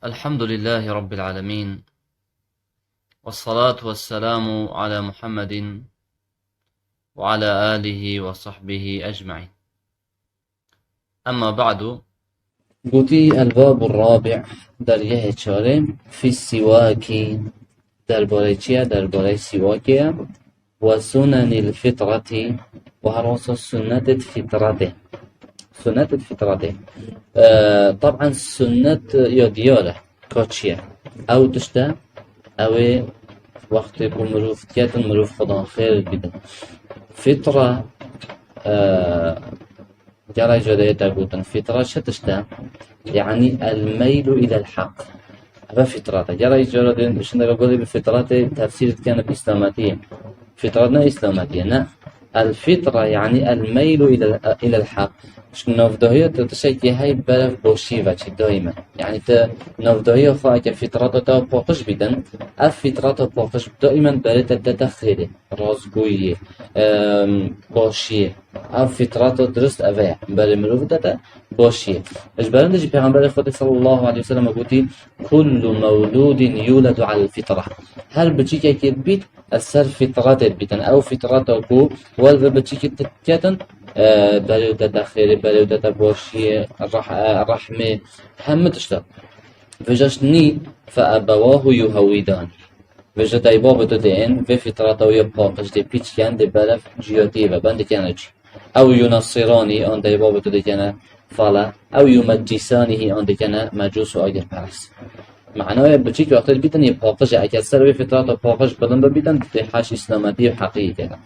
الحمد لله رب العالمين، والصلاة والسلام على محمد وعلى آله وصحبه أجمعين. أما بعد، قوتي الباب الرابع در چاره في السواك در باره سواك وسنن الفطرة وهرس سنة الفطرة. طبعا سنة يدياله كاتشيا أو تشتا أو وقت يكون مروف كاتن مروف خدا خير بده فطرة. جرى جدية تقولن فطرة شتشتا يعني الميل إلى الحق. هذا فطرة جرى جرى مش نقول بفطرة تفسير كانت إسلاماتية، فطرتنا إسلاماتية. لا، الفطرة يعني الميل إلى الحق. نافدهية تشكي هاي برف بوشيفة دائما، يعني نافدهية خواهك فطرتها باقش بدن، الفطرة باقش دائما بريت تدخل رازقوية باشية. الفطرة درست أفيع بري مروف داتا باشية. إيش برندش بيغمبر خود صلى الله عليه وسلم قلتي كل مولود يولد على الفطرة. هل بتشيكي كبيت السر فطرات البيتن أو فطرات أبو والذ بتشيكي تكتن بريودة داخل بريودة بوشية الرحمة هم تشتغل. فجشني فأبواه يهودان. فجا دايباب دين في فطرته يبقاش دي بيتش كان دي بلف جيوتيبا بند كانج أو ينصراني أن دايباب دين فلا أو يمجسانه أن دي كان مجوس أيدر بارس. معناه بتشيك وقت البيتن يبقاش أكثر في فطرته بقاش بدن ببيتن تحاش إسلاماتي حقيقة.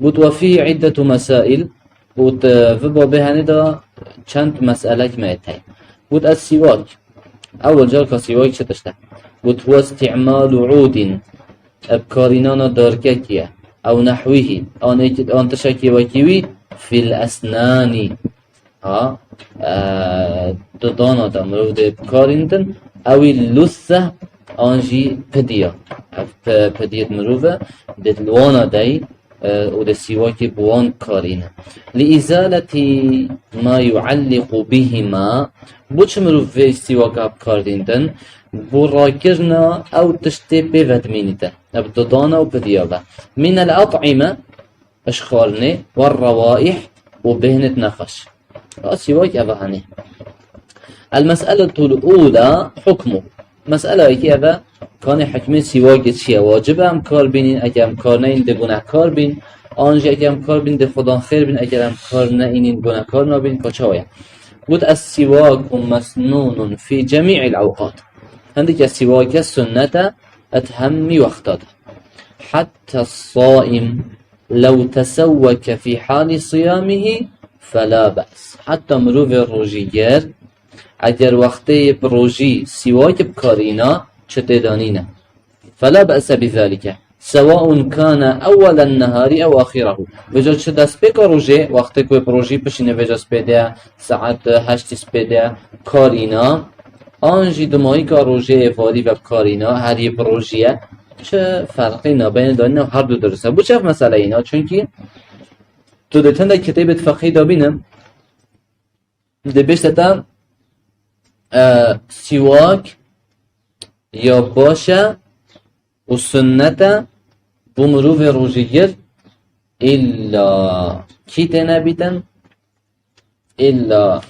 وفي عدة مسائل وتفبوا بها ندا چند مسألة ما يتهي. السواك أول جال سواك شتشته هو استعمال عود أبكارينانا داركاكيا أو نحوه أن تشكي وكيوي في الأسنان ددانا دمرو دي بكارينتن أو اللثة أنجي بدية مروفة دي الوانا داي و ده سواك بوان كارين لإزالة ما يعلق بهما. بوش مروف في سواك بكاردينتن براكرنا أو تشتي بفدمينته أبددانا وبديابة من الأطعمة أشخارني والروائح وبهنة نخش. سواك أبهاني. المسألة الأولى حكمه. مسألة كيف كان حكم سواك شيء واجبه ام کار بینین. اگه ام کار نین ده گناهکار بین. آنجا اگه ام کار بین ده خدا خیر بین. اگه ام کار نینین گناهکار نبین. کجاویه؟ بود السواك مسنون في جميع الأوقات. عندك السواك السنة أتهم وقتها. حتى الصائم لو تسوك في حال صيامه فلا بأس. حتى مروف الروجيير اگر وقتی بروجي سواك بكارينا شتدانينا فلا بأس بذلك سواء كان أول النهار أو آخره. وجد شد سبيك روجي وقت كوي بروجي بشين وجد سبيده ساعت 8 سبيده كارينا آنجي دمائي كاروجي فادي بكارينا هر بروجيه چه فرقی نبین دانه هر دو درسته. بو چه مسئله اینا؟ چونکی تو دتن در کتاب فقهی دابینم ده بشتم سواك یا باشه و سنت بمروف روجير إلا كي تنبيتن إلا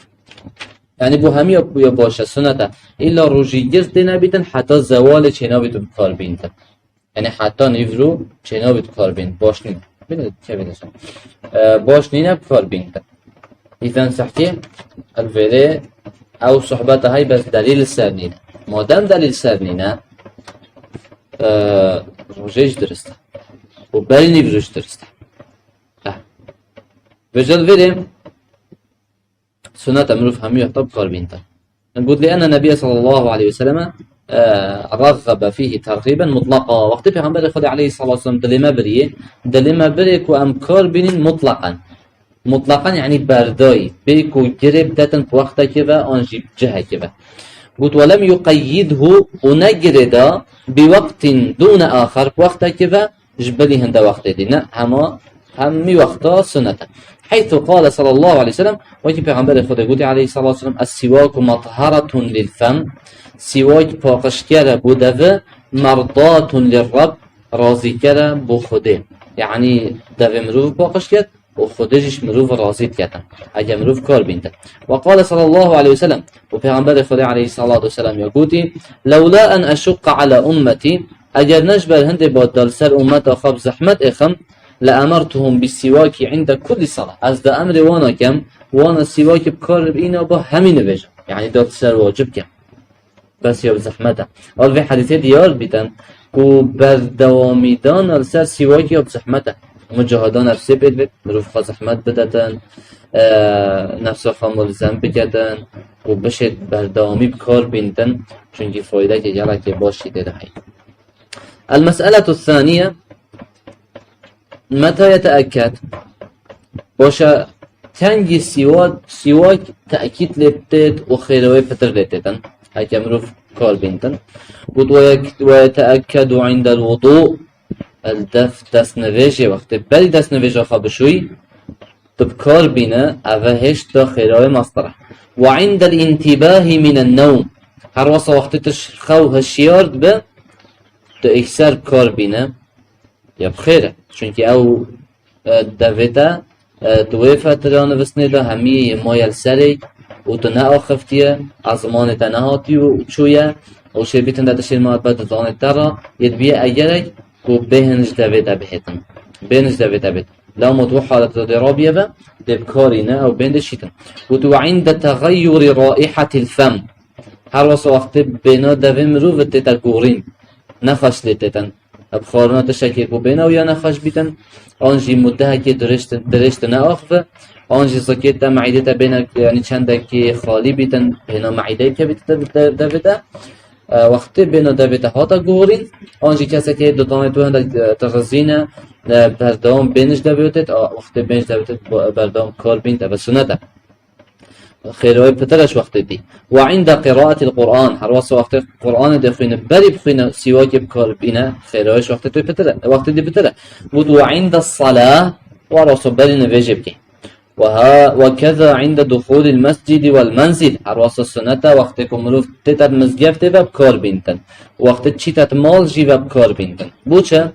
يعني بو همي يا باشه سنت إلا روجير تنبيتن حتى زوال چنابيت بكار بينتن. يعني حتى نيفرو چنابيت بكار بين باش نين بينه كيف بينسون باش نين بكار بينتن. إذا صحتي الفيديو أو صحبتها هاي بس دليل سرنينه. ما دام دليل سرنينه روجيش درسته و بلني بروش درسته. وجل فيدم سنة مروف همي يحطب قاربينتا. نقول لأن النبي صلى الله عليه وسلم رغب فيه ترغيبا مطلقا. وقت في غنبري خد عليه الصلاة والسلام دلما بريك وأمكار بين مطلقا يعني بارداي بيكو جرب داتن في وقتا كذا أنجيب جهة كذا. قلت ولم يقيده ونجرد بوقت دون آخر وقتا كذا جبلي هندا وقت دينا هما همي وقتا سنة، حيث قال صلى الله عليه وسلم وكي پیغمبر خدا گوتی عليه الصلاة والسلام السواك مطهرة للفم، سواك پاقشگر بودوه مرضاة للرب، راضی کرده بو خوده، یعنی دوه مروف پاقش کرد و خودش مروف راضی کرد اگه مروف کار بینده. و قال صلی الله علیه وسلم و پیغمبر خدا علیه الصلاة والسلام یا گوتی لولا ان اشق على امتی، اگر نجبر هنده با دل سر امت آخاب زحمت اخم لامرتهم بالسواك عند كل صلاة، از ده امر وانا کم وانا سواک بکار بینا با همین وجه، یعنی دل سر واجب کم بس یا زحمته. اول في حدیث دیار بیتن و بردوامیدان السر سواکی اب زحمته، مجاهدان نفسی بید مروف خواه زحمت بدتن، نفس خواه ملزم بگدن و بشه بردوامی بکار بیندن، چونکه فایده که یلا که باشی دیده هی. المسألة الثانية متى يتأكد؟ باشه تنجي سواك تأكيد لبتت و خيروي پتر لبتتن هكا مروف كار بينتن. ويتأكد عند الوضوء الدف دست نویجه، وقتی بری دست نویجه خواه بشوی تبکار بینه اوه هشت دا خیرای مصدره. وعند الانتباه من النوم، هر واسه وقتی تش خواه هشیارد به تو اکثر بکار بینه یا بخیره، چونکه او دویده دوی فتره نوستنه دا همیه مایل سری و تو نه آخفتیه ازمان تا نهاتی و چویه و شی بیتن دا تشیر مات بعد دانه ترا ید بیه اگرک و بهنج دویده بهتن بهنج دویده بهتن لا مدو حالت ضرابیه با دبکاری نه او بهندشیتن. و تو عند تغییر رائحة الفم، هر وقت بنا دوی مروف تیتا گورین نخش لیتن بخارنا تشکیل و بنا و یا نخش بیتن آنجی مده که درشت نه آخفه، آنجی سکیت معیده تا بین یعنی چنده که خالی بیتن بنا معیده که بیتن دویده وقتی بین دویده ها تا گورین، آنجی کسی که دوتانه تو هنده تغذینه بردام بینش دویده وقتی بینش دویده بردام کار بینده و سنته خیروی پترش وقتی دی. و عند قراءة القرآن، هر وقت قرآن دخوینه بری بخوینه سواک بکار بینه خیرویش وقتی توی پتره وقتی دی پتره. و عند الصلاة و راسو بری نویجه بکی. وكذا عند دخول المسجد والمنزل، هر وقت سنته وقتی که مروف تیتر مزگفته و بکار بینتن، وقتی چیتت مال جی و بکار بینتن بوچه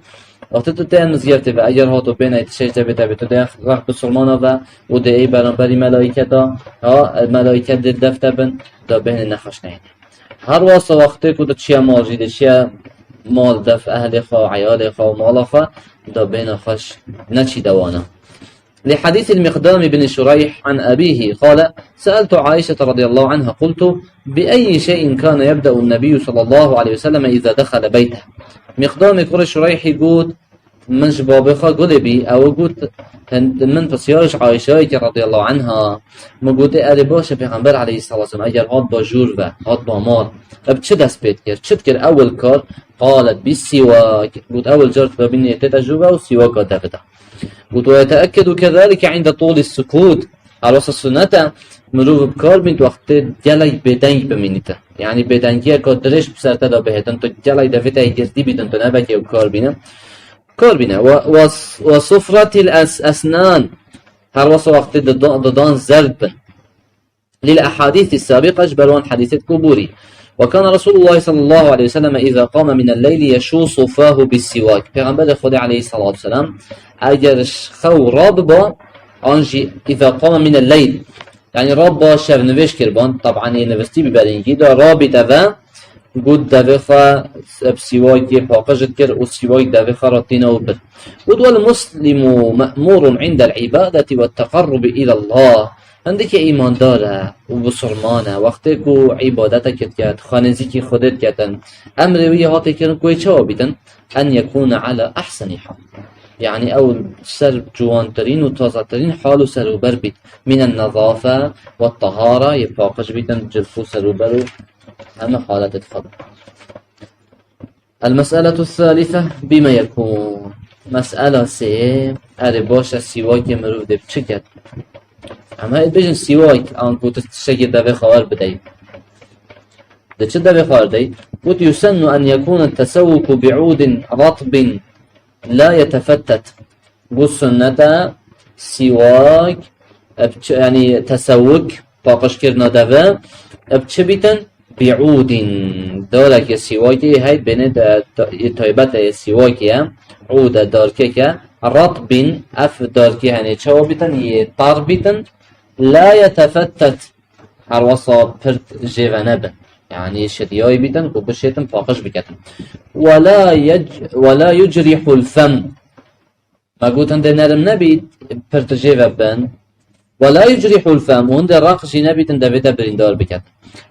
وقتی تو تیم مزگفته و اگر ها تو بینه تشیش دویده تو ده وقت بسرمانه و ده ای برانبری ملائکتا ملائکت دل دفته بن دا بین نخش نهید. هر وقتی که تو چیه مال جیده چیه مال دف اهل خواه عیال خواه مال خواه دا بین خش نچی دوانه. لحديث المقدام بن شريح عن أبيه قال سألت عائشة رضي الله عنها قلت بأي شيء كان يبدأ النبي صلى الله عليه وسلم إذا دخل بيته. مقدام كر شريح يقول من جبابخا قلبي أو قلت من بسيارش عائشة رضي الله عنها مقود أرباش پیغمبر عليه الصلاة والسلام أجر هاد با جور و هاد با مال اب چه دست بيت كر چه كر أول كار قالت بالسواك، قلت أول جارت ببيني تتجوبة وسواك دفته. ويتأكد كذلك عند طول السكوت، على أساس السنة مروف بكار بنت وقت جلي بدنج بمينته، يعني بدنجية كدرش بسرته دا بهتن تو جلي دفته يجزدي بدن تو نبكي وكار بينه كار بينه. وصفرة الأسنان، هر وقت ددان زرد للأحاديث السابقة جبلوان حديثة كبوري. وكان رسول الله صلى الله عليه وسلم إذا قام من الليل يشوص فاه بالسواك، پیغمبر خدا عليه الصلاة والسلام اگر خو راب با آنجی إذا قام من الليل يعني راب با شب نوش کربان، طبعا نوستی ببرینگی دا رابی دوه قد دوه خوا بسواك پاقجت کر و سواك دوه خوا راتینا و بر. والمسلم مأمور عند العبادة والتقرب إلى الله، عندك ایمان داره و بسرمانه وقتی که عبادت کرد خانزی که خودت کردن امر ویه هاتی کردن کوی چه بیدن ان یکون على احسن حال، يعني اول سر جوانترين وتازترين حالو سروبر بيت من النظافة والطهارة يباقش بيتن جلفو سروبر هم حالة الخبر. المسألة الثالثة بما يكون، مسألة سي أرباش السواك مروف دي بچكت هم هاي بيجن سواك آنكو تشكي دابي خوار بدأي ده چه دابي خوار دي قلت يسن أن يكون التسوك بعود رطب لا يتفتت، بو سنة سواك يعني تسوك باقش كرنا دفا بچه بيتن بعود دارك السواكي هاي بين تايبات السواكي عود داركك رطب اف داركي يعني شو بيتن يطار بيتن لا يتفتت هروصا برت جيفانب يعني شدياي بيتن وبشيتن باقش بكتن ولا يجرح الفم ما قلت عند نرم نبي برت جيفابن ولا يجرح الفم وعند الرقش نبي تندبت برندار بكت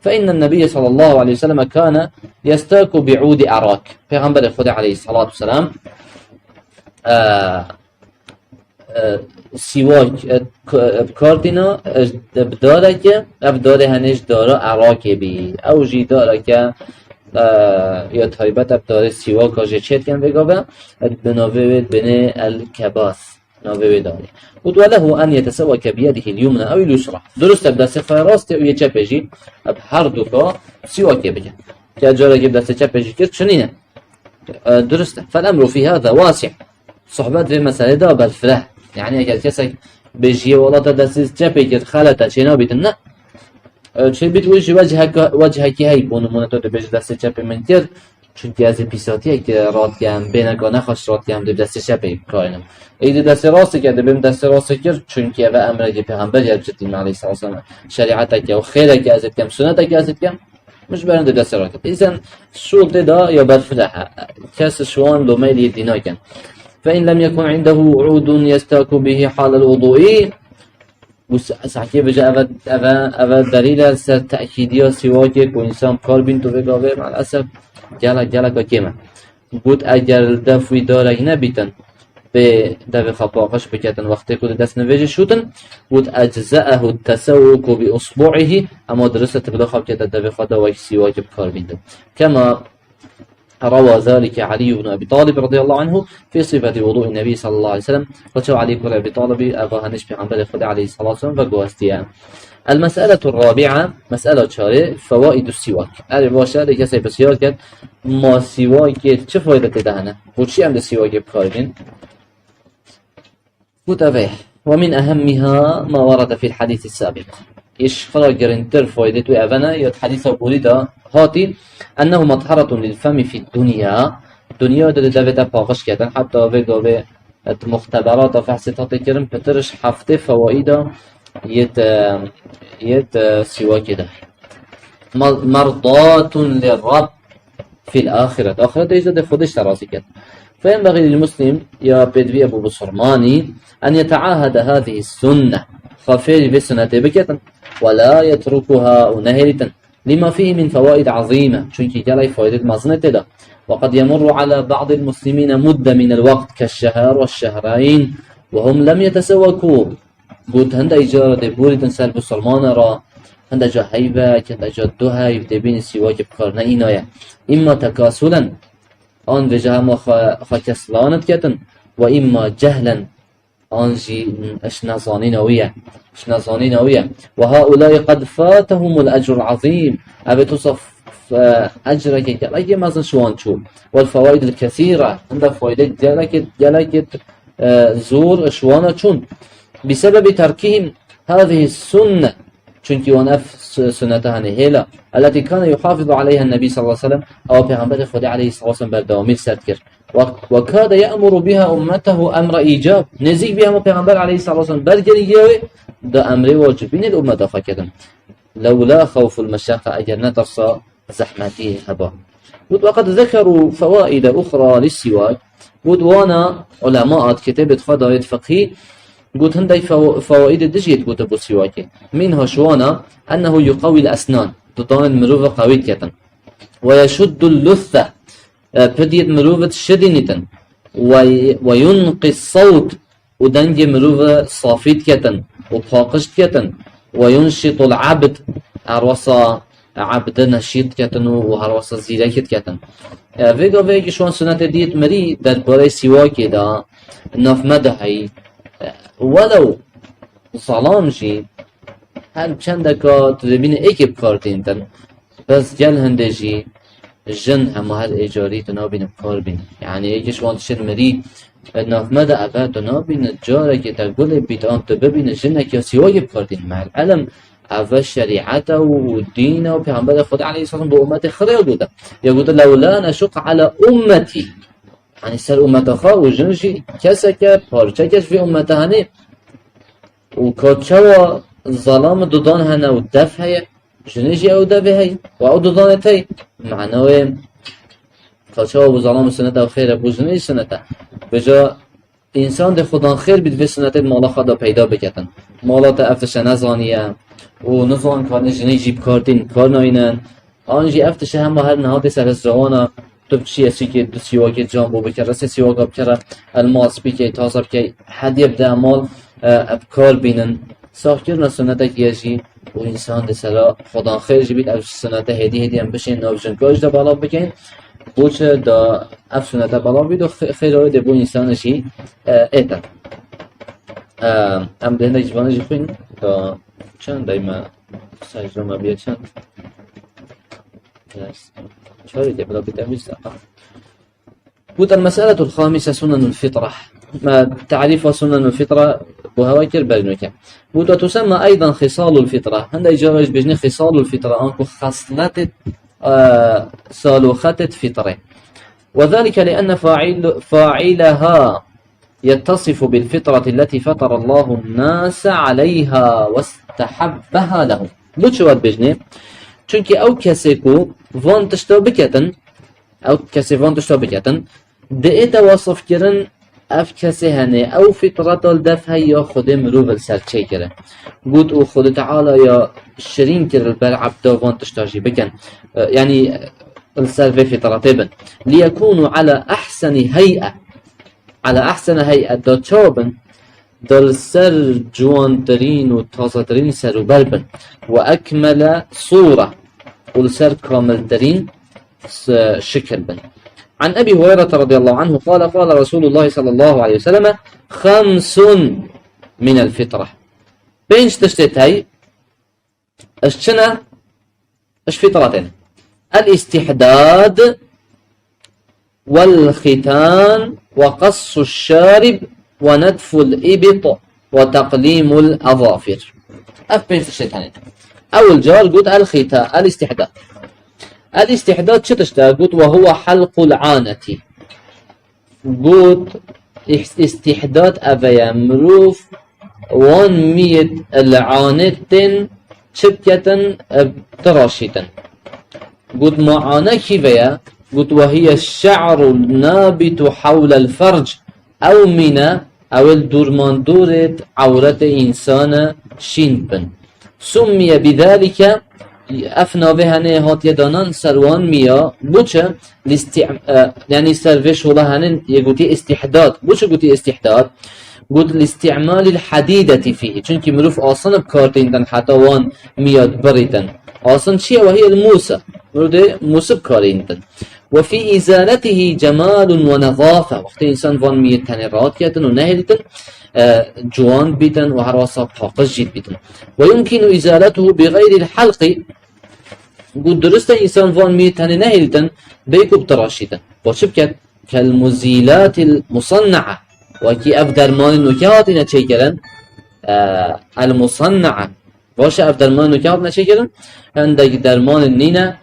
فإن النبي صلى الله عليه وسلم كان يستاك بعود أراك پیغمبر خدا عليه الصلاة والسلام سواك بكاردنا بداره هنش داره عراك بي او جي داره که یا تایبت بداره سواك آجه چید کن بگابه بناوه بنه الكباث ناوه داره وله أن يتسوك بيده اليمنى أو اليسرى درست بدست راست و یه چپجی هر دو کا سواك بجه که جاره که بدست چپجی کرد چنینه درسته فالأمر في هذا واسع صحبت في مسألة دا بالفره يعني اگر کسی بجیه والا تا دستیز چپی کرد خلطه چه نابیدن نه چه بید وجهکی هی بونمونه تو بجی دست چپی من کرد چونکه از پیساتیه که راد کم بینگاه نخواست راد کم دست چپی کارینم ایده دست راستی کرده بیم دست راستی کرد چونکه و امره که پیغمبر یاد جدیم علیه السلام شریعته که و خیره که ازت کم سنته که ازت کم مش برنده دست را کرد ایزن شغل دا یا بالفره کس شوان لو میلی دینا کن فإن لم يكن عنده عود يستاك به حال الوضوء سحكي بجا أفا دليل سر تأكيدية سواكي كو إنسان قال بنتو بقاوه مع الأسف جالك كيما بود أجر دفوي دارك نبيتن به دفع خطاقش بكتن وقتی كو دست نویجه شوتن بود أجزأه التسوك بأصبعه أما درسة بلا خب كتن دفع خطاقش سواكي بقال بنتو كما روى ذلك علي بن أبي طالب رضي الله عنه في صفة وضوء النبي صلى الله عليه وسلم وشو علي بن أبي طالب أبا هنش بعنبال خدا عليه الصلاة والسلام وقواستيا المسألة الرابعة مسألة شارع فوائد السواك الباشا لكسي بسيارك ما سواك چه فائدة تدهنه وشي عند السواك بخارجين متابع ومن أهمها ما ورد في الحديث السابق إيش خلا جرنتر فائدته أبنا يد حديث بوليدا هاتي أنه مطهرة للفم في الدنيا دنيا داده باقش کردن حتی وگاوه مختبرات فحصتات کرن پترش هفته فوائد يت سواك ده مرضات للرب في الآخرة آخرة إذا خودش تراسي كده فينبغي للمسلم يا بدوي أبو بصرماني أن يتعاهد هذه السنة خفير بسنة بكتا ولا يتركها ونهرة لما فيه من فوائد عظيمة چونكي جالي فوائد مزنة ده وقد يمر على بعض المسلمين مدة من الوقت كالشهر والشهرين وهم لم يتسوكوا بود هند إجارة بوري تنسال بسلمان را هند جا هيبة هند جا دو هيب دبين سواك بكارنا إنايا إما تكاسلا آن وجه ما خاكسلانت كتن وإما جهلا آنجي اشنازاني نوية وهؤلاء قد فاتهم الأجر العظيم أبي تصف أجرك جلك مازن شوان شو والفوائد الكثيرة عند فوائد جلك زور شوانا شون بسبب تركهم هذه السنة چونكي ونف سنتها نهيلا التي كان يحافظ عليها النبي صلى الله عليه وسلم أو پیغمبر خدا عليه الصلاة والسلام بردوامي سركر وكاد يأمر بها أمته أمر إيجاب نزيك بها پیغمبر عليه الصلاة والسلام برگريگه ده أمر واجبين الأمة فكذا لولا خوف المشاقة أجر نترصى زحمته هبا وقد ذكروا فوائد أخرى للسواك وانا علماء كتابة خضايا فقهي قلت هندي فوائد دجيت قلت ابو سواكي منها شوانا انه يقوي الاسنان تطان مروفة قوية ويشد اللثة بديت مروفة شدينة وينقي الصوت ودنج مروفة صافيت وباقشت كتن وينشط العبد عروسا عبد نشيط كتن وعروسا زيركت كتن فيجا شوان سنة ديت مري در باري سواكي دا ناف مدهي ولو ظلام جي هر چندکا تو ببینه ایکی بکار دینتن بس جل هنده جی جن همه هر اجاری تو نابین بکار بین یعنی ایکش وانتشن مری ناف مدى أباد نابين الجارة كي تقول بيت أنت ببين جنك يا سواي بكاردين مع العلم أفا شريعته ودينه وبيغمبر خدا عليه الصلاة والسلام بأمته خدا يقول لولا نشق على أمتي يعني سر أمته خا وجنجي كسك بارچكش في أمته هني وكاتشوا الظلام دودان هنا والدف هي جنجي أو دف هي وأو دودان تي معناه كاتشوا وظلام سنة وخير أبو جنجي سنة بجا إنسان ده خدان خير بيد في سنة مالا خدا پیدا بكتن مالا تأفتش نزانية ونزان كان جنجي بكارتين كار ناينن آنجي أفتش هم هر نهاد سر الزوانا تو چی اسی که دو سیواک جامبو بکره سه سیواک بکره الماس بیکی تازه بکی هدیه بده مال ابکار بینن ساختیر سنت یجی و انسان ده سلا خدا خیر جبید اف سنت هدی هم بشین نوجنکاش ده بالا بکن بوچ دا اف سنت بالا بید و خیر ده بو انسان جی ایتن ام ده نجوانه جی خوین دا چند دایما سجرما بیا چند بلا بتأميز بود المسألة الخامسة سنن الفطرة ما تعريف سنن الفطرة وهواكر برنوكا بود تسمى أيضا خصال الفطرة هندا يجرج بجني خصال الفطرة أنكو خصلت صالوخة فطرة وذلك لأن فاعلها يتصف بالفطرة التي فطر الله الناس عليها واستحبها لهم بود شوات بجني چونکی او کسی کو وان تشتا بکتن او کسی وان تشتا بکتن ده وصف کرن اف کسی هنه او فطرت الدفع یا خود مروف السر چه کره بود او خود تعالی یا شرین کر بر عبدا وان تشتاجی بکن يعني السر في فطرته بن ليكونوا على احسن هيئة دا چابن دل سر جوانترين و تازترين سر و بربن وأكمل صورة والسر كاملترين شكل بن عن أبي هريرة رضي الله عنه قال رسول الله صلى الله عليه وسلم 5 من الفطرة بينش تشتت هاي اشتنا اش فطرتين الاستحداد والختان وقص الشارب ونتف الإبط وتقليم الأظافر أفبين في الشيطان أول جار قلت الختان الاستحداد شتشتا قلت وهو حلق العانة قلت استحداد أبيا مروف 100 العانة شبكة تراشيتا قلت معانة كيفية قلت وهي الشعر النابت حول الفرج او منا او الدورمان دورت عورت انسان شين سمي بذلك افنا بهنه هات يدانان سروان ميا بوچه يعني سروش ولا هنن يقولي استحداد بوچه قلتي استحداد قلت لاستعمال الحديدة فيه چونك مروف آسان بكارتين حتى وان مياد بريتن آسان چيه وهي الموسى موسى بكارتين وفي إزالته جمال ونظافة وقت إنسان وان ميتن رات كيتن ونهلتن جوان بيتن وهرواسا باقش جيد بيتن ويمكن إزالته بغير الحلق قد درست إنسان وان ميتن نهلتن بيكو بتراشيتن وشبكت كالمزيلات المصنعة وكي أفدرمان النكاتنا تشيكلن المصنعة واش أفدرمان النكاتنا تشيكلن عندك درمان النينة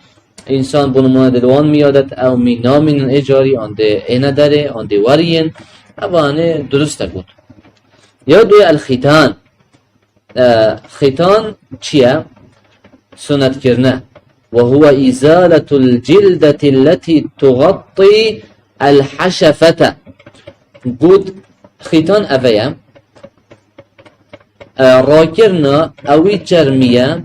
انسان بنمان دلوان میادت او مینا من اجاری آنده اینه داره آنده ورین اوانه درسته بود یا دوی الختان ختان چیه؟ سنت کرنه وهو إزالة الجلدة التي تغطي الحشفة بود ختان اویا راکرنا اوی چرمیه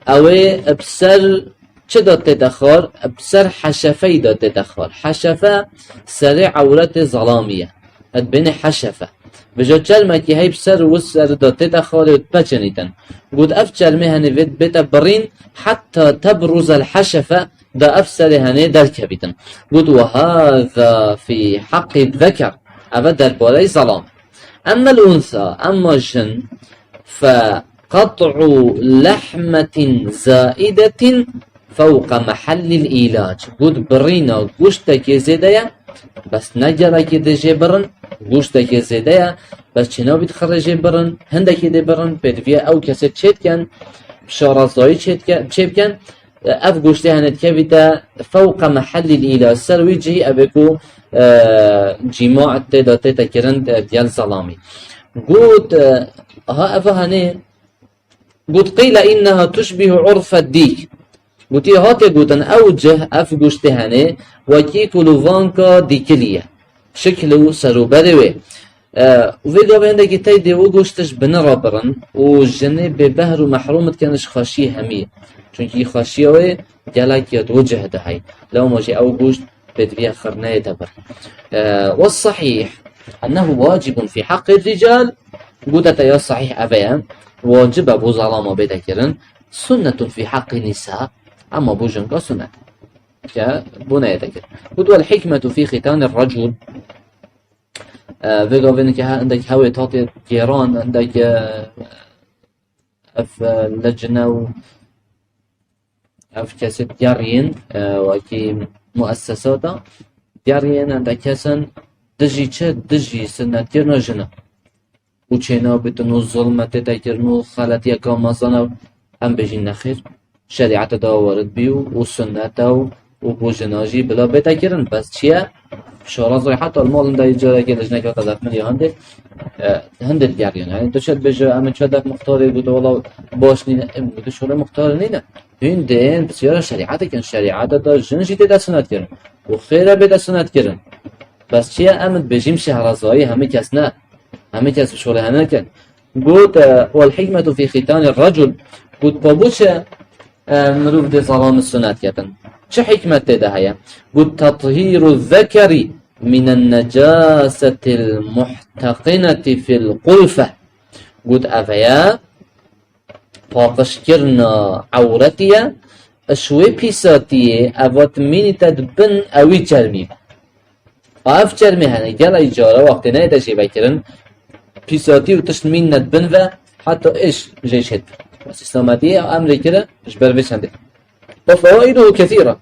اوی بسر چه داد تدخل؟ بسر حشفه داد تدخل حشفه سر عورت ظلامیه بین حشفه بجا چلمه که هی بسر و سر داد تدخل و بچنیتن قد اف چلمه هنه بيت برين حتى تبرز الحشفة دا اف سر هنه در كبيتن قد وهذا في حق الذكر ابدا البولي ظلام اما الانثى اما الجن فقطع لحمة زائدة فوق محل الإيلاج بود برينا گوشت که زیده بس نجارك دجي برن گوشتك زيدايا بس چنو بيت خرجي برن هندك دي برن بدفيا او كسي تشيت كان شارزاي تشيت كان اف گوشته هنت كبتا فوق محل الإله سروي جي ابكو جماع تدا تكرن ديال ظلامي قلت ها افهني قلت قيل انها تشبه عرف الديك قلت هاتي قلتن اوجه اف گوشته هنه وكي كلوفانكا ديكليه شكله سروبروي وفيديو بهنده كي تايدي وگوشتش بنرابرن وجنه ببهر ومحرومت كانش خاشيه هميه چونكي خاشيوه جلاك يتوجه دهي لو ماجي او گوشت بدوية خرناية دبر والصحيح أنه واجب في حق الرجال قلت يا صحيح أبيا واجب أبو ظلام بيتكرن سنة في حق النساء أما أبو جنكا سنة كبنا يتكرن قلت والحكمة في ختان الرجل فيقا فينك عندك هاوي تعطي جيران عندك أف لجنة أف كاسب جارين وكي مؤسساتا دیارین اندک کسان دژی چه دژی سنتیر نجنا و چنا بتنو ظلمت تکرنو خالتی کامزانا هم بجین نخیر شریعت داورد بیو و سنت و بوجناجی بلا بتکرن بس چیه شارازای حتی المال اندای جاره که لجنه که تدف ملی هنده دیارین یعنی تو شد بجا امن شد مختاری بود والا باش نینه بود شوره مختار نینه این دین بسیار شریعت کن شریعت دا جنجی تدا سنت کرن و خیره بده سنت کرن بس چیه امد بجیم شهرازایی همه کس نه همه کس شوره هنه کن بود والحکمت فی ختان الرجل بود بابوش مروف دی ظلام السنت کتن چه حکمت ده هيا بود تطهیر الذکر من النجاسة المحتقنة في القلفة بود افيا پاقش کرنا عورتیه اشوی پیساتیه اوات مینی تدبن اوی چرمی اف چرمی هنه گل ایجاره وقتی نه تشی بکرن پیساتی و تشت مین ندبن و حتی ايش جيش هد بس اسلاماتية او امريكا ايش بربش عنده وفوائده كثيرة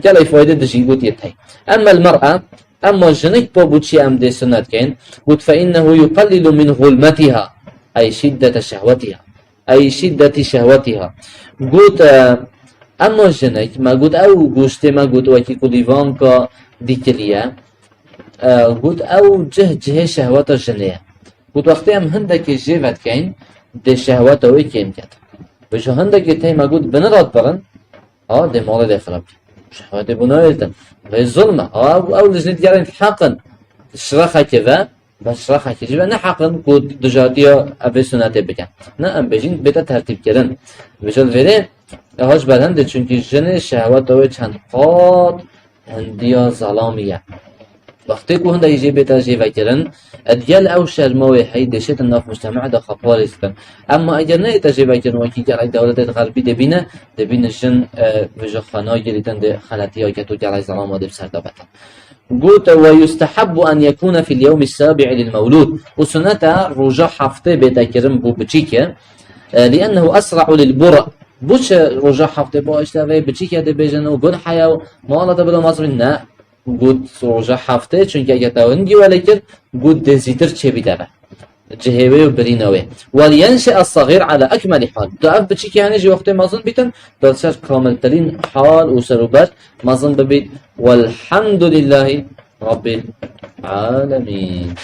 قال اي فوائد دجي قلت يتهي اما المرأة اما جنك بابوتشي ام دي سنات كين قلت فانه يقلل من غلمتها اي شدة شهوتها أي شدة شهوتها قلت أما جنك ما قلت أو قشت ما قلت وكي كوليفانكا ديكليا قلت أو جه شهوة الجنية قلت وقتها هندك جيفت كين دي شهوة ويكيم كات وجه هندك تي ما قلت بنرات برن دي مالي دي خراب شهوة بنايلتن غير ظلمة أو لجنة جارين حقا شرخة كذا بس شرخة كذا نه حقا قلت دجاتيا أبي سنة بكن نه ام بجين بيتا ترتيب كردن بجال فيري هاش بدهند چونكي جن شهوات اوه چند قاد هنديا ظلامية وقتی که هنده يجي بيتا جيفا كردن اديال او شرموه حي دشت الناف مجتمع دا خطوالي ستن اما اگر نه اتا جيفا كردن وكي جرعي دولت غربي دبين جن وجا خانای گريتن ده خلطي آيكتو جرعي ظلامه ده بسر دابتن قلت ويستحب أن يكون في اليوم السابع للمولود وسنة رجع حفظه بتكرم بو بتشيكا لأنه أسرع للبرء بوش رجع حفظه بو اشتغل بتشيكا ده بيجن وقول حياة ما الله تبلا مصرنا قلت رجع حفظه چونك اگه تاونگي ولكن قلت ده زيتر چه بيدابه جهوي وبرينوي ولينشأ الصغير على أكمل حال تعرف بتشيكي هنجي وقت مازن بيتن تلسر كامل ترين حال وسروبات مازن ببيت والحمد لله رب العالمين.